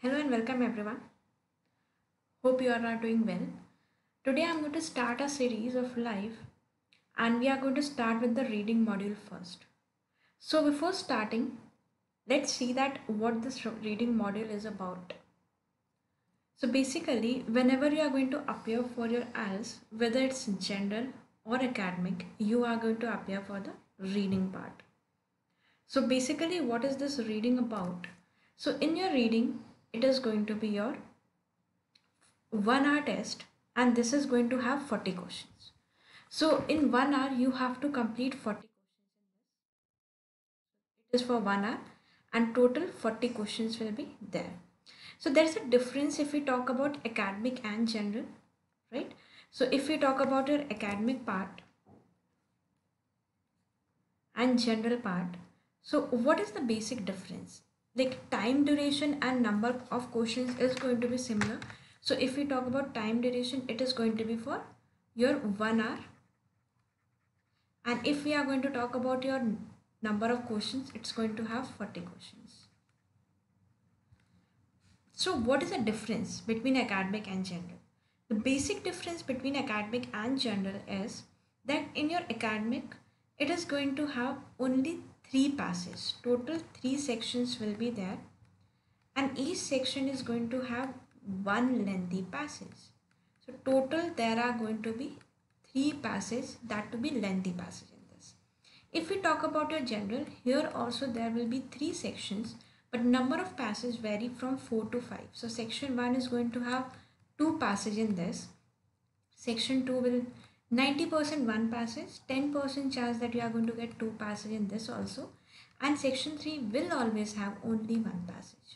Hello and welcome everyone. Hope you are all doing well. Today I'm going to start a series of live and we are going to start with the reading module first. So before starting, let's see that what this reading module is about. So basically, whenever you are going to appear for your IELTS, whether it's general or academic, you are going to appear for the reading part. So basically, what is this reading about? So in your reading, it is going to be your 1 hour test and this is going to have 40 questions. So in 1 hour you have to complete 40 questions in this. It is for 1 hour and total 40 questions will be there. So there's a difference if we talk about academic and general, right? So if we talk about your academic part and general part, so what is the basic difference? Like time duration and number of questions is going to be similar. So if we talk about time duration, it is going to be for your 1 hour, and if we are going to talk about your number of questions, it's going to have 40 questions. So what is the difference between academic and general? The basic difference between academic and general is that in your academic, it is going to have only 3 passages. Total 3 sections will be there, and each section is going to have one lengthy passage. So total there are going to be 3 passages, that to be lengthy passage in this. If we talk about your general, here also there will be 3 sections, but number of passages vary from 4 to 5. So section 1 is going to have 2 passages in this. Section 2 will 90% one passage, 10% chance that you are going to get 2 passages in this also, and section 3 will always have only one passage.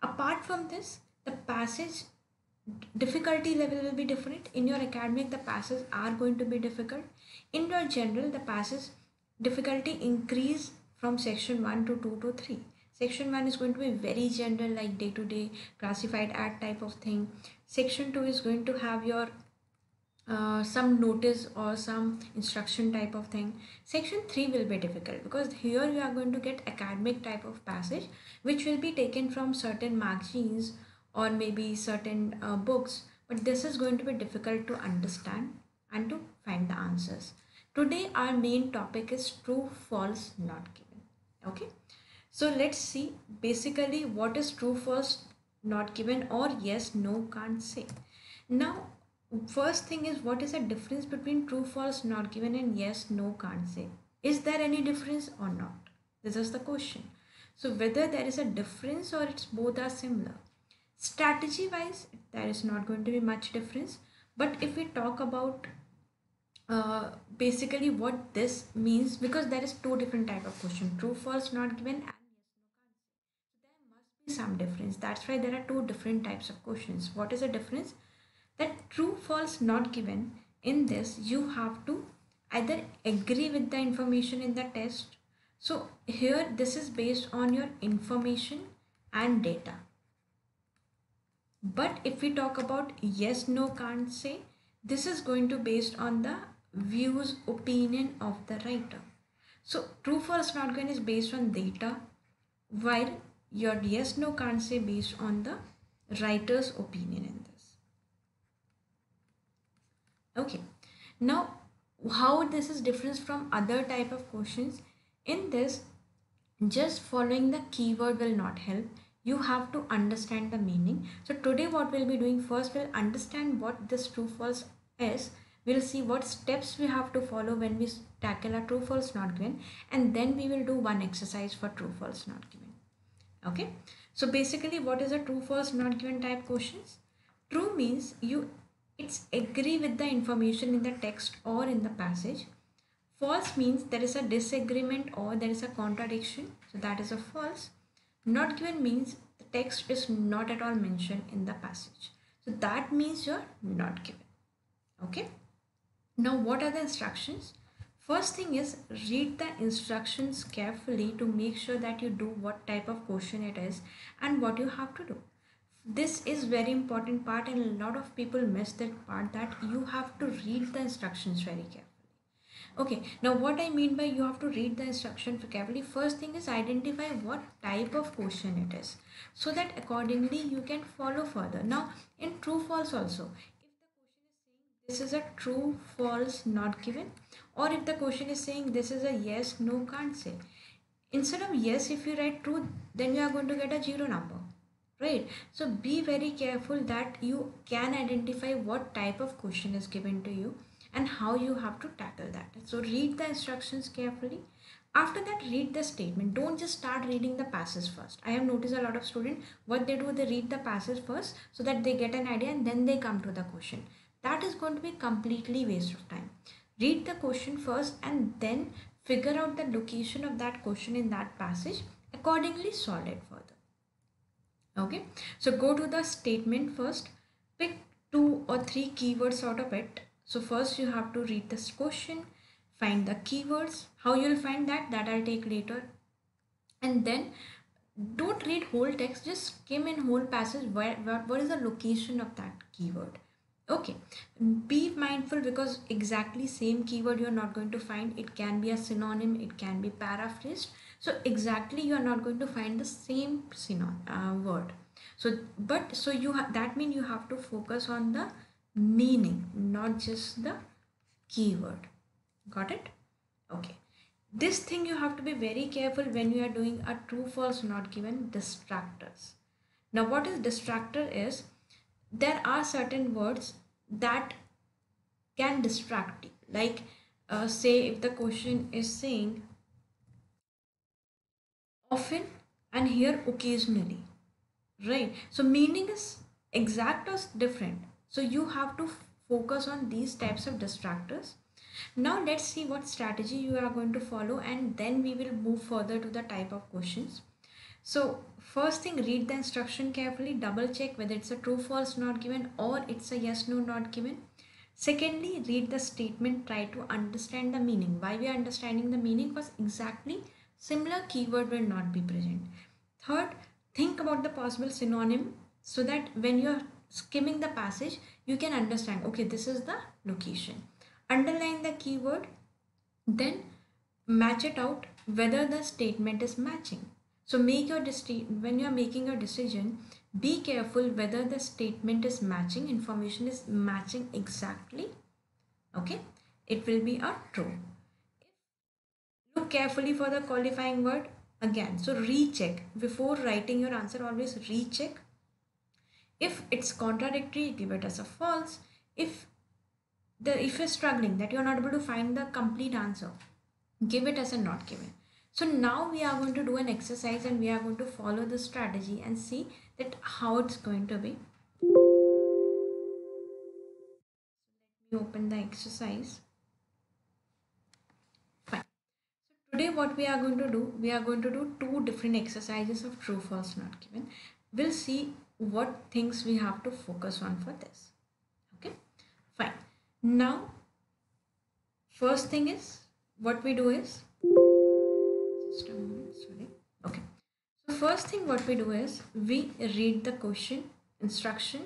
Apart from this, the passage difficulty level will be different. In your academic, the passages are going to be difficult. In your general, the passage difficulty increase from section 1 to 2 to 3. Section 1 is going to be very general, like day to day classified ad type of thing. Section 2 is going to have your some notice or some instruction type of thing. Section 3 will be difficult because here you are going to get academic type of passage which will be taken from certain magazines or maybe certain books, but this is going to be difficult to understand and to find the answers. Today our main topic is true, false, not given. Okay, so let's see basically what is true, false, not given, or yes, no, can't say. Now, first thing is, what is the difference between true, false, not given and yes, no, can't say? Is there any difference or not? This is the question. So whether there is a difference or it's both are similar. Strategy wise, there is not going to be much difference. But if we talk about basically what this means, because there is two different type of question: true, false, not given, and yes, no, can't say. So there must be some difference. That's why there are two different types of questions. What is the difference? That true, false, not given, in this you have to either agree with the information in the test. So here this is based on your information and data. But if we talk about yes, no, can't say, this is going to based on the views, opinion of the writer. So true, false, not given is based on data, while your yes, no, can't say based on the writer's opinion in this. Okay, now how this is different from other type of questions? In this, just following the keyword will not help. You have to understand the meaning. So today what we'll be doing, first we'll understand what this true false is. We'll see what steps we have to follow when we tackle a true false not given, and then we will do one exercise for true false not given. Okay, so basically what is a true false not given type questions? True means you it's agree with the information in the text or in the passage. False means there is a disagreement or there is a contradiction, so that is a false. Not given means the text is not at all mentioned in the passage, so that means you're not given. Okay, now what are the instructions? First thing is, read the instructions carefully to make sure that you do what type of question it is and what you have to do. This is very important part and a lot of people miss that part, that you have to read the instructions very carefully. Okay, now what I mean by you have to read the instruction carefully. First thing is identify what type of question it is, so that accordingly you can follow further. Now, in true false also, if the question is saying this is a true false not given, or if the question is saying this is a yes no can't say, instead of yes, if you write true, then you are going to get a zero number, right? So be very careful that you can identify what type of question is given to you and how you have to tackle that. So read the instructions carefully. After that, read the statement. Don't just start reading the passages first. I have noticed a lot of students, what they do, they read the passage first so that they get an idea and then they come to the question. That is going to be completely waste of time. Read the question first and then figure out the location of that question in that passage. Accordingly, solve it further. Okay, so go to the statement first, pick two or three keywords out of it. So first you have to read this question, find the keywords. How you'll find that I'll take later. And then don't read whole text, just skim in whole passage. What is the location of that keyword? Okay, be mindful because exactly same keyword you're not going to find. It can be a synonym, it can be paraphrased. So exactly you are not going to find the same word. So you that means you have to focus on the meaning, not just the keyword. Got it? Okay. This thing you have to be very careful when you are doing a true false not given distractors. Now what is distractor is, there are certain words that can distract you. Like say if the question is saying often and here occasionally, right? So meaning is exact or different. So you have to focus on these types of distractors. Now let's see what strategy you are going to follow and then we will move further to the type of questions. So first thing, read the instruction carefully, double check whether it's a true false not given or it's a yes no not given. Secondly, read the statement, try to understand the meaning. Why we are understanding the meaning? Because exactly similar keyword will not be present. Third, think about the possible synonym so that when you're skimming the passage, you can understand, okay, this is the location. Underline the keyword, then match it out whether the statement is matching. So make your when you are making your decision, be careful whether the statement is matching, information is matching exactly. Okay, it will be a true. Look carefully for the qualifying word again. So recheck before writing your answer, always recheck. If it's contradictory, give it as a false. If you're struggling that you're not able to find the complete answer, give it as a not given. So now we are going to do an exercise and we are going to follow the strategy and see that how it's going to be. Let me open the exercise. Fine. So today what we are going to do, we are going to do two different exercises of true, false, not given. We'll see what things we have to focus on for this. Okay, fine. Now, first thing is, what we do is, just a moment, sorry. Okay. So first thing what we do is we read the question, instruction,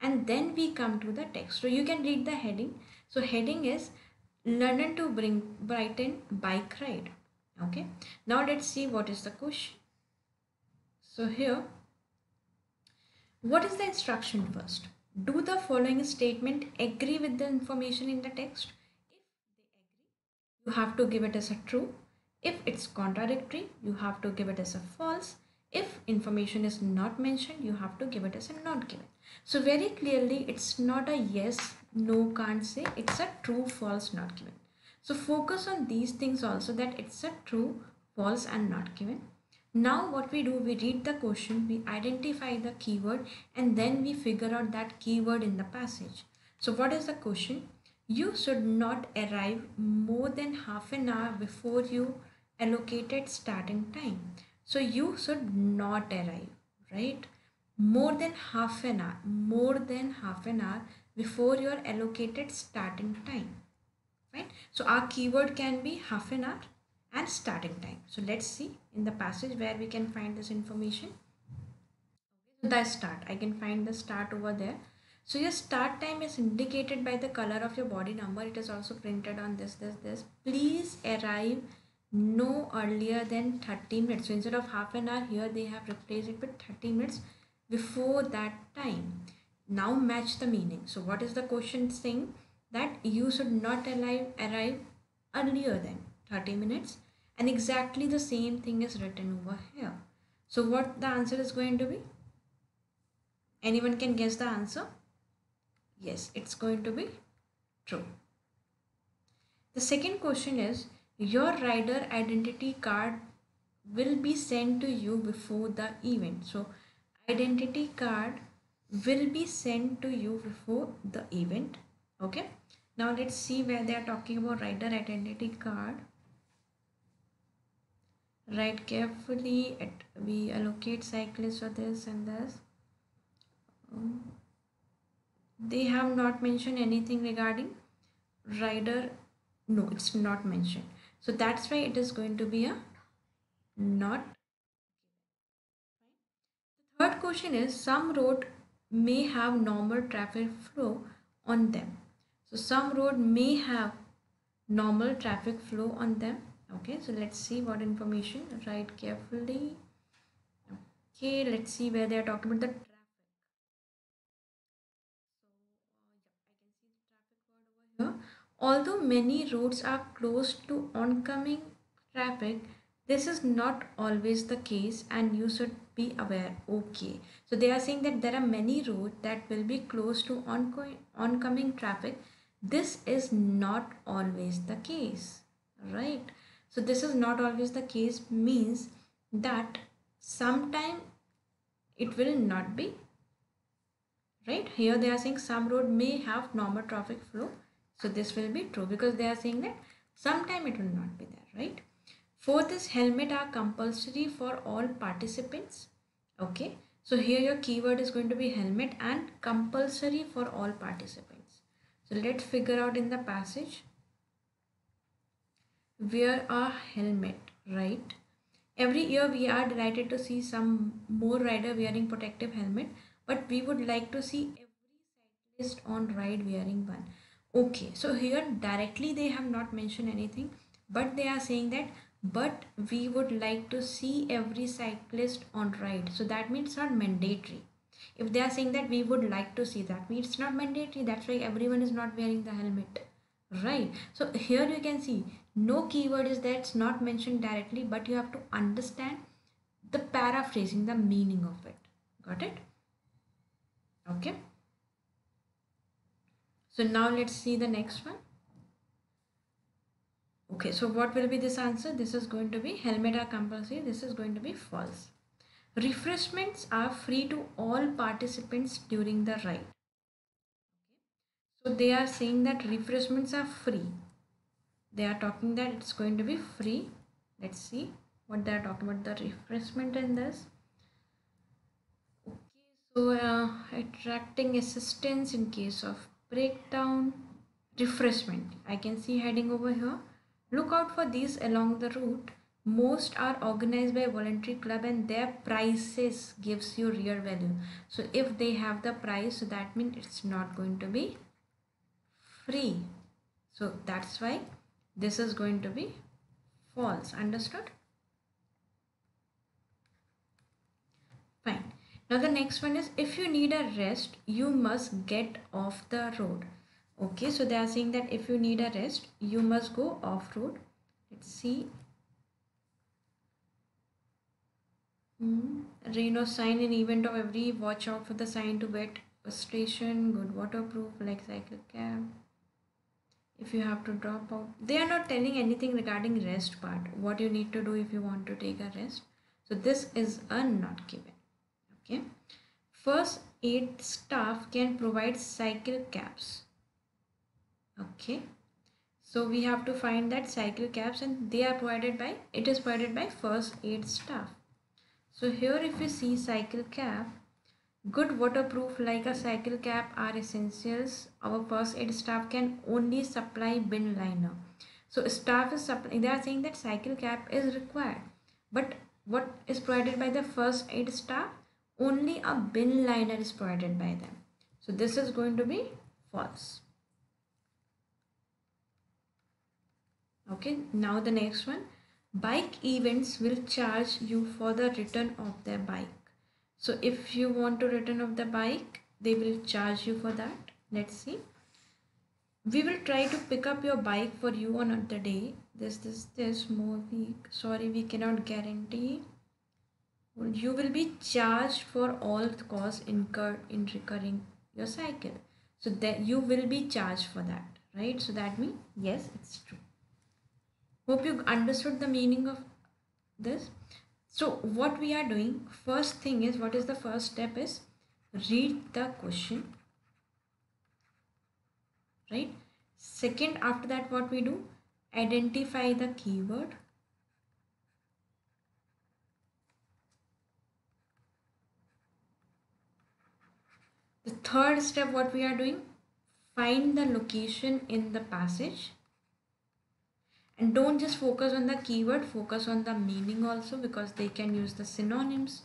and then we come to the text. So you can read the heading. So heading is London to Brighton bike ride. Okay. Now let's see what is the question. So here, what is the instruction first? Do the following statement agree with the information in the text? If they agree, you have to give it as a true. If it's contradictory, you have to give it as a false. If information is not mentioned, you have to give it as a not given. So very clearly, it's not a yes, no, can't say. It's a true, false, not given. So focus on these things also, that it's a true, false and not given. Now what we do, we read the question, we identify the keyword and then we figure out that keyword in the passage. So what is the question? You should not arrive more than half an hour before you allocated starting time. So you should not arrive, right? More than half an hour, more than half an hour before your allocated starting time. Fine. So our keyword can be half an hour and starting time. So let's see in the passage where we can find this information. So the start, I can find the start over there. So your start time is indicated by the color of your body number. It is also printed on this. Please arrive no earlier than 30 minutes. So instead of half an hour, here they have replaced it with 30 minutes before that time. Now match the meaning. So what is the question saying? That you should not arrive earlier than 30 minutes, and exactly the same thing is written over here. So what the answer is going to be? Anyone can guess the answer? Yes, it's going to be true. The second question is, your rider identity card will be sent to you before the event. So identity card will be sent to you before the event. Okay. Now let's see where they are talking about rider identity card. Write carefully. We allocate cyclists for this and this. They have not mentioned anything regarding rider. No, it's not mentioned. So that's why it is going to be a not. Third question is, some road may have normal traffic flow on them. So some road may have normal traffic flow on them. Okay, so let's see what information. Write carefully. Okay, let's see where they are talking about the traffic. Here, although many roads are closed to oncoming traffic, this is not always the case and you should be aware. Okay, so they are saying that there are many roads that will be closed to oncoming traffic. This is not always the case, right? So this is not always the case means that sometime it will not be, right? Here they are saying some road may have normal traffic flow, so this will be true because they are saying that sometime it will not be there, right? Fourth is, helmet are compulsory for all participants. Okay, so here your keyword is going to be helmet and compulsory for all participants. So let's figure out in the passage. Wear a helmet, right? Every year we are delighted to see some more rider wearing protective helmet, but we would like to see every cyclist on ride wearing one. Okay, so here directly they have not mentioned anything, but they are saying that but we would like to see every cyclist on ride. So that means it's not mandatory. If they are saying that we would like to see, that means it's not mandatory. That's why everyone is not wearing the helmet. Right. So here you can see no keyword is there. It's not mentioned directly, but you have to understand the paraphrasing, the meaning of it. Got it? Okay. So now let's see the next one. Okay. So what will be this answer? This is going to be helmet are compulsory. This is going to be false. Refreshments are free to all participants during the ride. So they are saying that refreshments are free. They are talking that it's going to be free. Let's see what they are talking about the refreshment in this. Okay, so attracting assistance in case of breakdown. Refreshment, I can see heading over here. Look out for these along the route. Most are organized by voluntary club and their prices gives you real value. So if they have the price, so that means it's not going to be free. So that's why this is going to be false. Understood? Fine. Now the next one is, if you need a rest, you must get off the road. Okay, so they are saying that if you need a rest, you must go off road. Let's see. Rain or sign in event of every, watch out for the sign to wet a station, good waterproof like cycle cab. If you have to drop out, they are not telling anything regarding rest part. What you need to do if you want to take a rest. So this is a not given. Okay. First aid staff can provide cycle cabs. Okay. So we have to find that cycle cabs and they are provided by, it is provided by first aid staff. So here if you see cycle cab, good waterproof like a cycle cap are essentials. Our first aid staff can only supply bin liner. So staff is supplying, they are saying that cycle cap is required. But what is provided by the first aid staff? Only a bin liner is provided by them. So this is going to be false. Okay, now the next one. Bike events will charge you for the return of their bike. So if you want to return of the bike, they will charge you for that. Let's see. We will try to pick up your bike for you on the day. This more week. Sorry, we cannot guarantee. You will be charged for all the costs incurred in recurring your cycle. So that you will be charged for that, right? So that means yes, it's true. Hope you understood the meaning of this. So what we are doing, first thing is, what is the first step is read the question, right? Second, after that, what we do, identify the keyword. The third step, what we are doing, find the location in the passage. And don't just focus on the keyword, focus on the meaning also, because they can use the synonyms.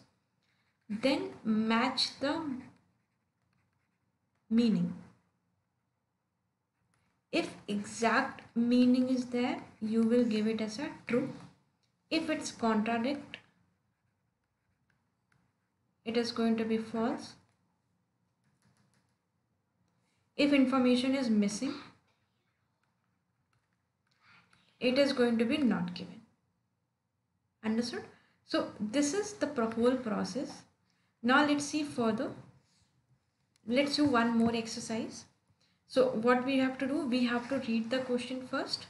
Then match the meaning. If exact meaning is there, you will give it as a true. If it's contradict, it is going to be false. If information is missing, it is going to be not given. Understood? So this is the whole process. Now let's see further. Let's do one more exercise. So what we have to do, we have to read the question first.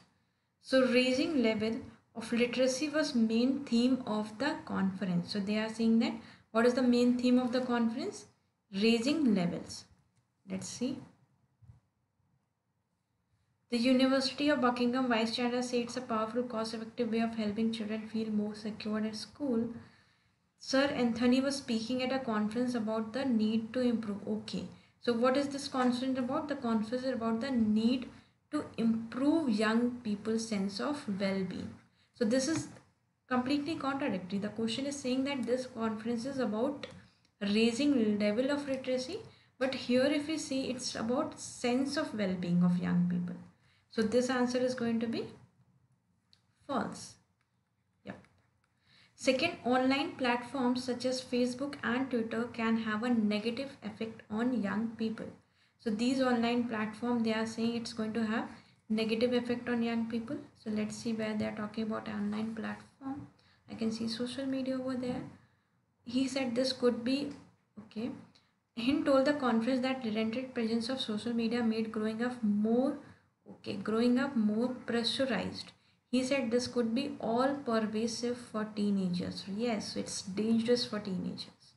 So raising level of literacy was main theme of the conference. So they are saying that what is the main theme of the conference? Raising levels. Let's see. The University of Buckingham Vice Chancellor said it's a powerful, cost-effective way of helping children feel more secure at school. Sir Anthony was speaking at a conference about the need to improve. Okay. So what is this conference about? The conference is about the need to improve young people's sense of well-being. So this is completely contradictory. The question is saying that this conference is about raising level of literacy, but here if we see, it's about sense of well-being of young people. So this answer is going to be false. Yep. Second, online platforms such as Facebook and Twitter can have a negative effect on young people. So these online platforms, they are saying it's going to have negative effect on young people. So let's see where they are talking about online platform. I can see social media over there. He said this could be okay. Hin told the conference that relented presence of social media made growing up more pressurized. He said this could be all pervasive for teenagers. Yes, so it's dangerous for teenagers.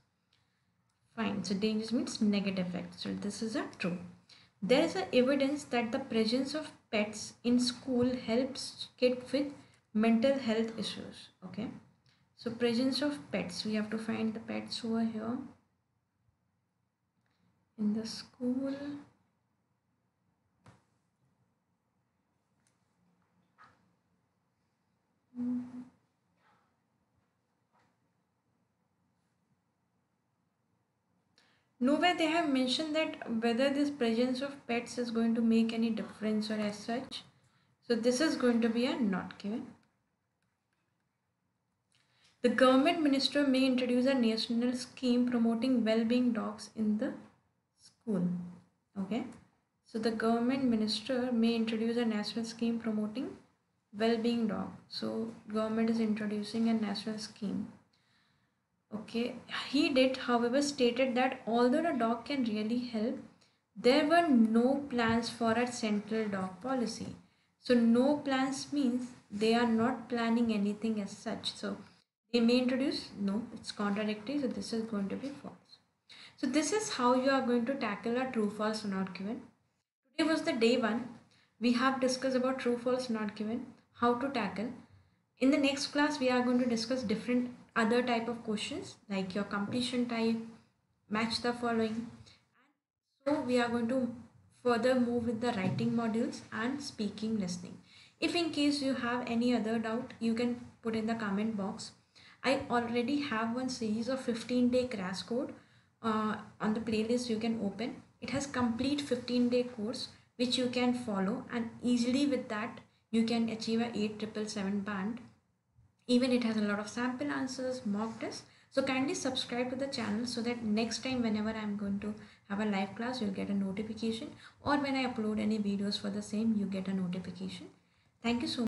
Fine, so dangerous means negative effect. So this is a true. There is a evidence that the presence of pets in school helps kids with mental health issues. Okay, so presence of pets. We have to find the pets over here in the school. Nowhere they have mentioned that whether this presence of pets is going to make any difference or as such. So this is going to be a not given. The government minister may introduce a national scheme promoting well-being dogs in the school. Okay. So the government minister may introduce a national scheme promoting well-being dog. So government is introducing a national scheme. Okay, he did, however, stated that although the dog can really help, there were no plans for a central dog policy. So, no plans means they are not planning anything as such. So, they may introduce, no, it's contradictory. So, this is going to be false. So, this is how you are going to tackle a true, false, not given. Today was the day one. We have discussed about true, false, not given, how to tackle. In the next class, we are going to discuss different other type of questions like your completion type, match the following. So we are going to further move with the writing modules and speaking listening. If in case you have any other doubt, you can put in the comment box. I already have one series of 15-day crash code on the playlist you can open. It has complete 15-day course which you can follow, and easily with that you can achieve a 8777 band. Even it has a lot of sample answers, mock tests. So kindly subscribe to the channel so that next time whenever I'm going to have a live class, you'll get a notification, or when I upload any videos for the same, you get a notification. Thank you so much.